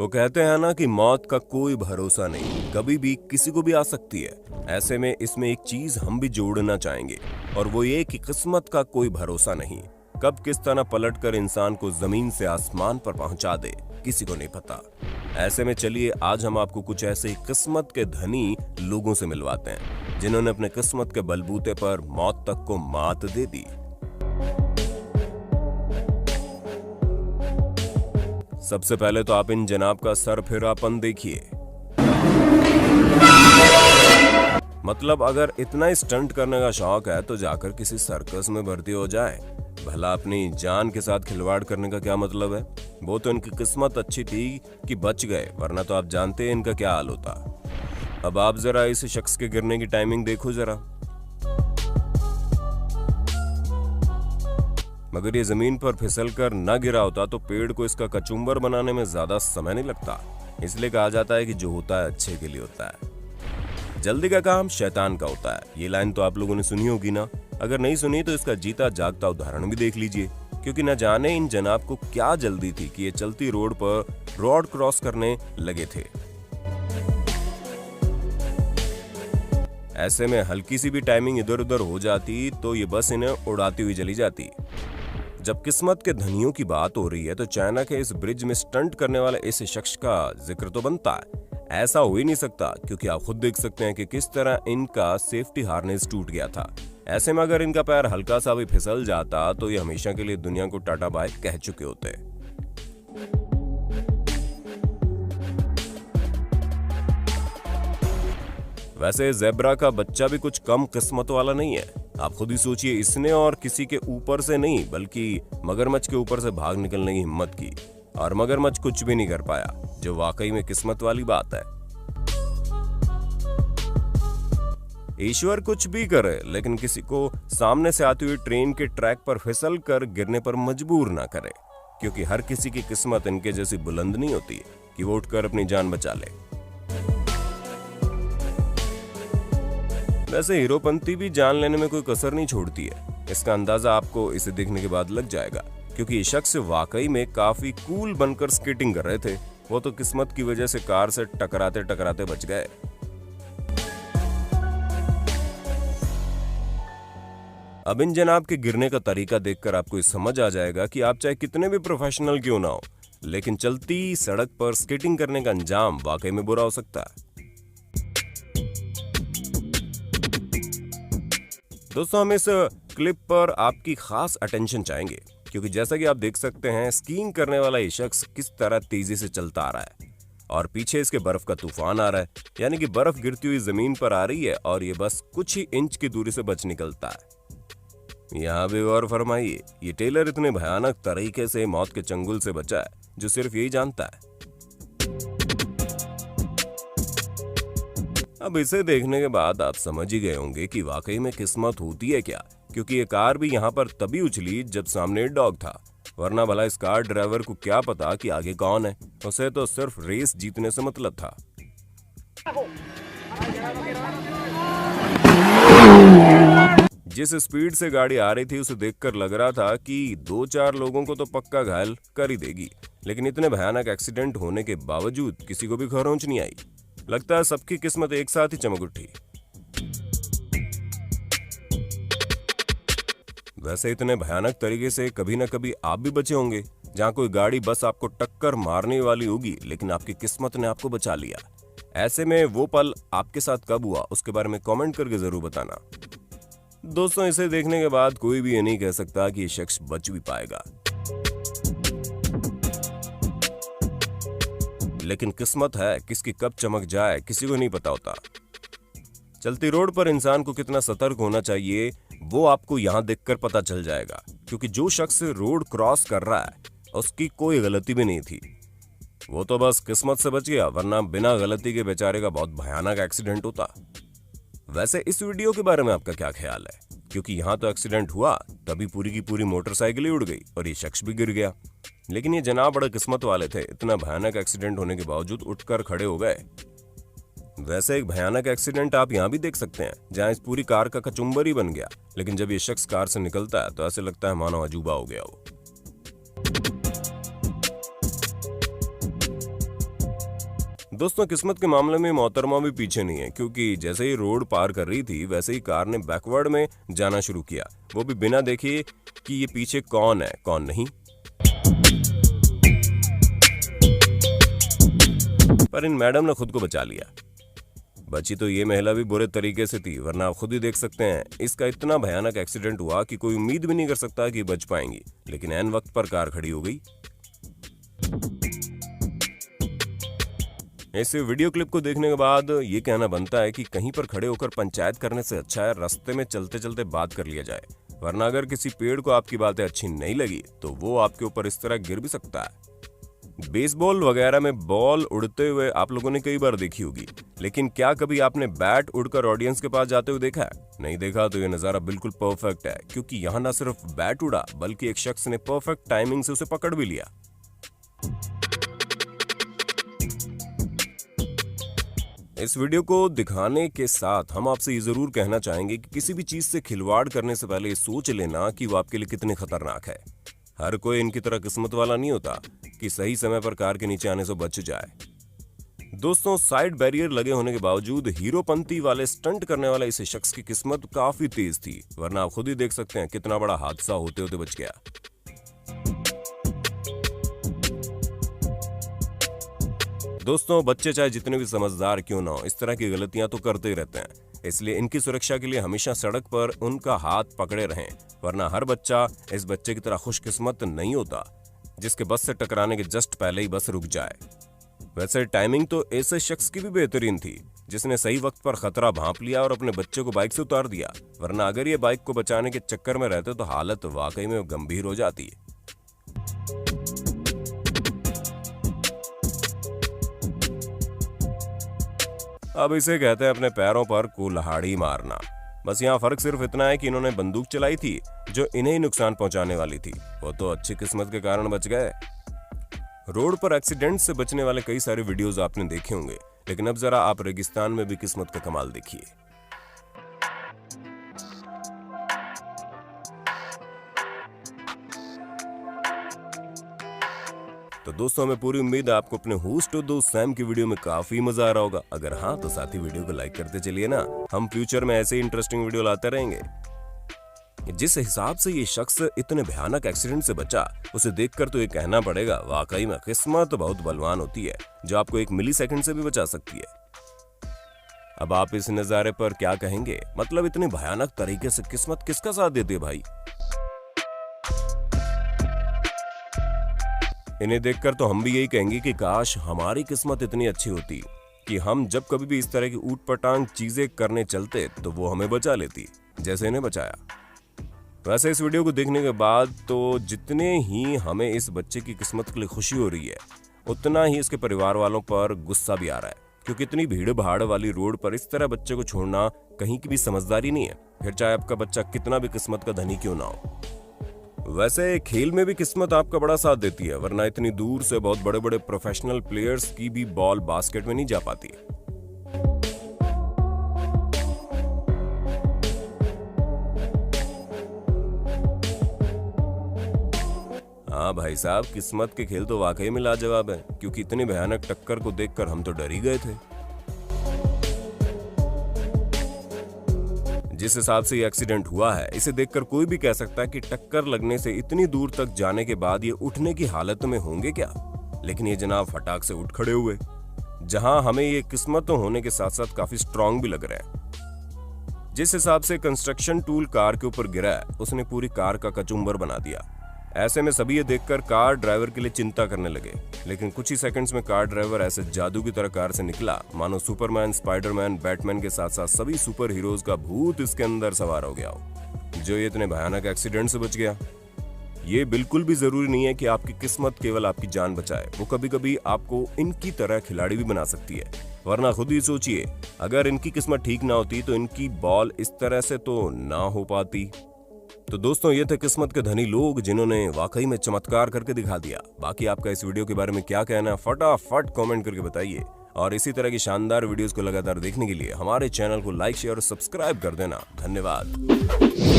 वो कहते हैं ना कि मौत का कोई भरोसा नहीं, कभी भी किसी को भी आ सकती है। ऐसे में इसमें एक चीज हम भी जोड़ना चाहेंगे और वो ये कि किस्मत का कोई भरोसा नहीं। कब किस तरह पलटकर इंसान को जमीन से आसमान पर पहुंचा दे किसी को नहीं पता। ऐसे में चलिए आज हम आपको कुछ ऐसे किस्मत के धनी लोगों से मिलवाते हैं जिन्होंने अपने किस्मत के बलबूते पर मौत तक को मात दे दी। सबसे पहले तो आप इन जनाब का सरफिरापन देखिए। मतलब अगर इतना स्टंट करने का शौक है तो जाकर किसी सर्कस में भर्ती हो जाए। भला अपनी जान के साथ खिलवाड़ करने का क्या मतलब है। वो तो इनकी किस्मत अच्छी थी कि बच गए, वरना तो आप जानते हैं इनका क्या हाल होता। अब आप जरा इस शख्स के गिरने की टाइमिंग देखो जरा। मगर ये जमीन पर फिसलकर न गिरा होता तो पेड़ को इसका कचुम्बर बनाने में ज्यादा समय नहीं लगता। इसलिए कहा जाता है कि जो होता है अच्छे के लिए होता है। जल्दी का काम शैतान का होता है। ये लाइन तो आप लोगों ने सुनी होगी ना। अगर नहीं सुनी तो इसका जीता जागता उदाहरण भी देख लीजिए, क्योंकि न जाने इन जनाब को क्या जल्दी थी कि ये चलती रोड पर रोड क्रॉस करने लगे थे। ऐसे में हल्की सी भी टाइमिंग इधर उधर हो जाती तो ये बस इन्हें उड़ाती हुई चली जाती। जब किस्मत के धनियों की बात हो रही है तो चाइना के इस ब्रिज में स्टंट करने वाले इस शख्स का जिक्र तो बनता है। ऐसा हो ही नहीं सकता, क्योंकि आप खुद देख सकते हैं कि किस तरह इनका सेफ्टी हार्नेस टूट गया था। ऐसे में अगर इनका पैर हल्का सा भी फिसल जाता तो ये हमेशा के लिए दुनिया को टाटा बाय कह चुके होते। वैसे जेब्रा का बच्चा भी कुछ कम किस्मत वाला नहीं है। आप खुद ही सोचिए, इसने और किसी के ऊपर से नहीं बल्कि मगरमच्छ के ऊपर से भाग निकलने की हिम्मत की और मगरमच्छ कुछ भी नहीं कर पाया, जो वाकई में किस्मत वाली बात है। ईश्वर कुछ भी करे लेकिन किसी को सामने से आती हुई ट्रेन के ट्रैक पर फिसल कर गिरने पर मजबूर ना करे, क्योंकि हर किसी की किस्मत इनके जैसी बुलंद नहीं होती कि वो उठकर अपनी जान बचा ले। वैसे हीरोपंती भी जान लेने में कोई कसर नहीं छोड़ती है। इसका अंदाजा आपको इसे देखने के बाद लग जाएगा, क्योंकि ये शख्स वाकई में काफी कूल बनकर स्केटिंग कर रहे थे। वो तो किस्मत की वजह से कार से टकराते टकराते बच गए। अब इन जनाब के गिरने का तरीका देखकर आपको ये समझ आ जाएगा कि आप चाहे कितने भी प्रोफेशनल क्यों ना हो, लेकिन चलती सड़क पर स्केटिंग करने का अंजाम वाकई में बुरा हो सकता है। दोस्तों, हम इस क्लिप पर आपकी खास अटेंशन चाहेंगे, क्योंकि जैसा कि आप देख सकते हैं स्कीइंग करने वाला ये शख्स किस तरह तेजी से चलता आ रहा है और पीछे इसके बर्फ का तूफान आ रहा है, यानी कि बर्फ गिरती हुई जमीन पर आ रही है और ये बस कुछ ही इंच की दूरी से बच निकलता है। यहाँ भी गौर फरमाइए, ये टेलर इतने भयानक तरीके से मौत के चंगुल से बचा है जो सिर्फ यही जानता है। अब इसे देखने के बाद आप समझ ही गए होंगे कि वाकई में किस्मत होती है क्या, क्योंकि ये कार भी यहाँ पर तभी उछली जब सामने डॉग था, वरना भला इस कार ड्राइवर को क्या पता कि आगे कौन है। उसे तो सिर्फ रेस जीतने से मतलब था। जिस स्पीड से गाड़ी आ रही थी उसे देखकर लग रहा था कि 2-4 लोगों को तो पक्का घायल कर ही देगी, लेकिन इतने भयानक एक्सीडेंट होने के बावजूद किसी को भी खरोंच नहीं आई। लगता है सबकी किस्मत एक साथ ही चमक उठी। वैसे इतने भयानक तरीके से कभी ना कभी आप भी बचे होंगे, जहां कोई गाड़ी बस आपको टक्कर मारने वाली होगी लेकिन आपकी किस्मत ने आपको बचा लिया। ऐसे में वो पल आपके साथ कब हुआ उसके बारे में कमेंट करके जरूर बताना। दोस्तों, इसे देखने के बाद कोई भी ये नहीं कह सकता कि ये शख्स बच भी पाएगा, लेकिन किस्मत है किसकी कब चमक जाए किसी को नहीं पता होता। चलती रोड पर इंसान को कितना सतर्क होना चाहिए वो आपको यहां देखकर पता चल जाएगा, क्योंकि जो शख्स रोड क्रॉस कर रहा है उसकी कोई गलती भी नहीं थी। वो तो बस किस्मत से बच गया, वरना बिना गलती के बेचारे का बहुत भयानक एक्सीडेंट होता। वैसे इस वीडियो के बारे में आपका क्या ख्याल है, क्योंकि यहाँ तो एक्सीडेंट हुआ तभी पूरी की पूरी मोटरसाइकिल ही उड़ गई और ये शख्स भी गिर गया, लेकिन ये जनाब बड़े किस्मत वाले थे, इतना भयानक एक्सीडेंट होने के बावजूद उठकर खड़े हो गए। वैसे एक भयानक एक्सीडेंट आप यहाँ भी देख सकते हैं, जहाँ इस पूरी कार का कचुम्बर ही बन गया, लेकिन जब ये शख्स कार से निकलता है तो ऐसे लगता है मानो अजूबा हो गया हो। दोस्तों किस्मत के मामले में मोहतरमा भी पीछे नहीं है, क्योंकि जैसे ही रोड पार कर रही थी वैसे ही कार ने बैकवर्ड में जाना शुरू किया, वो भी बिना देखे कि ये पीछे कौन है कौन नहीं। पर इन मैडम ने खुद को बचा लिया। बची तो ये महिला भी बुरे तरीके से थी, वरना आप खुद ही देख सकते हैं इसका इतना भयानक एक्सीडेंट हुआ कि कोई उम्मीद भी नहीं कर सकता कि बच पाएंगी, लेकिन ऐन वक्त पर कार खड़ी हो गई। इस वीडियो क्लिप को देखने के बाद ये कहना बनता है कि कहीं पर खड़े होकर पंचायत करने से अच्छा है रास्ते में चलते चलते बात कर लिया जाए, वरना अगर किसी पेड़ को आपकी बातें अच्छी नहीं लगी तो वो आपके ऊपर इस तरह गिर भी सकता है। बेसबॉल वगैरह में बॉल उड़ते हुए आप लोगों ने कई बार देखी होगी, लेकिन क्या कभी आपने बैट उड़कर ऑडियंस के पास जाते हुए देखा है? नहीं देखा तो ये नजारा बिल्कुल परफेक्ट है, क्योंकि यहाँ न सिर्फ बैट उड़ा बल्कि एक शख्स ने परफेक्ट टाइमिंग से उसे पकड़ भी लिया। इस वीडियो को दिखाने के साथ हम आपसे ये जरूर कहना चाहेंगे कि किसी भी चीज से खिलवाड़ करने से पहले सोच लेना कि वो आपके लिए कितनी खतरनाक है। हर कोई इनकी तरह किस्मत वाला नहीं होता कि सही समय पर कार के नीचे आने से बच जाए। दोस्तों साइड बैरियर लगे होने के बावजूद हीरोपंती वाले स्टंट करने वाला इस शख्स की किस्मत काफी तेज थी, वरना आप खुद ही देख सकते हैं कितना बड़ा हादसा होते होते बच गया। दोस्तों बच्चे चाहे जितने भी समझदार क्यों ना हो, इस तरह की गलतियां तो करते ही रहते हैं, इसलिए इनकी सुरक्षा के लिए हमेशा सड़क पर उनका हाथ पकड़े रहें, वरना हर बच्चा इस बच्चे की तरह खुशकिस्मत नहीं होता जिसके बस से टकराने के जस्ट पहले ही बस रुक जाए। वैसे टाइमिंग तो ऐसे शख्स की भी बेहतरीन थी जिसने सही वक्त पर खतरा भांप लिया और अपने बच्चे को बाइक से उतार दिया, वरना अगर ये बाइक को बचाने के चक्कर में रहते तो हालत वाकई में गंभीर हो जाती। अब इसे कहते हैं अपने पैरों पर कुल्हाड़ी मारना। बस यहाँ फर्क सिर्फ इतना है कि इन्होंने बंदूक चलाई थी जो इन्हें ही नुकसान पहुंचाने वाली थी, वो तो अच्छी किस्मत के कारण बच गए। रोड पर एक्सीडेंट से बचने वाले कई सारे वीडियोस आपने देखे होंगे, लेकिन अब जरा आप रेगिस्तान में भी किस्मत का कमाल देखिए। तो दोस्तों हमें पूरी उम्मीद है आपको अपने होस्ट और दोस्त सैम की वीडियो में काफी मजा आ रहा होगा। अगर हाँ तो साथ ही वीडियो को लाइक करते चलिए ना, हम फ्यूचर में ऐसे ही इंटरेस्टिंग वीडियो लाते रहेंगे। जिस हिसाब से ये शख्स इतने भयानक एक्सीडेंट से बचा, उसे देखकर तो ये कहना पड़ेगा वाकई में किस्मत बहुत बलवान होती है, जो आपको 1 मिलीसेकंड से भी बचा सकती है। अब आप इस नजारे पर क्या कहेंगे? मतलब इतने भयानक तरीके से किस्मत किसका साथ देती है भाई? इन्हें देखकर तो हम भी यही कहेंगे कि काश हमारी किस्मत इतनी अच्छी होती कि हम जब कभी भी इस तरह की ऊटपटांग चीजें करने चलते तो वो हमें बचा लेती, जैसे इन्हें बचाया। वैसे इस वीडियो को देखने के बाद तो जितने ही हमें इस बच्चे की किस्मत के लिए खुशी हो रही है, उतना ही इसके परिवार वालों पर गुस्सा भी आ रहा है, क्योंकि इतनी भीड़ भाड़ वाली रोड पर इस तरह बच्चे को छोड़ना कहीं की भी समझदारी नहीं है, फिर चाहे आपका बच्चा कितना भी किस्मत का धनी क्यों ना हो। वैसे खेल में भी किस्मत आपका बड़ा साथ देती है, वरना इतनी दूर से बहुत बड़े बड़े प्रोफेशनल प्लेयर्स की भी बॉल बास्केट में नहीं जा पाती। हाँ भाई साहब, किस्मत के खेल तो वाकई में लाजवाब है, क्योंकि इतनी भयानक टक्कर को देखकर हम तो डर ही गए थे। जिस हिसाब से ये एक्सीडेंट हुआ है, इसे देखकर कोई भी कह सकता है कि टक्कर लगने से इतनी दूर तक जाने के बाद ये उठने की हालत में होंगे क्या, लेकिन ये जनाब फटाक से उठ खड़े हुए, जहां हमें ये किस्मत होने के साथ साथ काफी स्ट्रांग भी लग रहा है। जिस हिसाब से कंस्ट्रक्शन टूल कार के ऊपर गिरा है, उसने पूरी कार का कचुम्बर बना दिया। ऐसे में सभी ये देखकर कार ड्राइवर के लिए चिंता करने लगे, लेकिन कुछ ही सेकंड्स में कार ड्राइवर ऐसे जादू की तरह कार से निकला मानो सुपरमैन, स्पाइडरमैन, बैटमैन के साथ साथ सभी सुपर हीरोज का भूत इसके अंदर सवार हो गया हो, जो ये इतने भयानक एक्सीडेंट से बच गया। ये बिल्कुल भी जरूरी नहीं है कि आपकी किस्मत केवल आपकी जान बचाए, वो कभी कभी आपको इनकी तरह खिलाड़ी भी बना सकती है। वरना खुद ही सोचिए, अगर इनकी किस्मत ठीक ना होती तो इनकी बॉल इस तरह से तो ना हो पाती। तो दोस्तों ये थे किस्मत के धनी लोग, जिन्होंने वाकई में चमत्कार करके दिखा दिया। बाकी आपका इस वीडियो के बारे में क्या कहना है, फटाफट कमेंट करके बताइए। और इसी तरह की शानदार वीडियोस को लगातार देखने के लिए हमारे चैनल को लाइक, शेयर और सब्सक्राइब कर देना। धन्यवाद।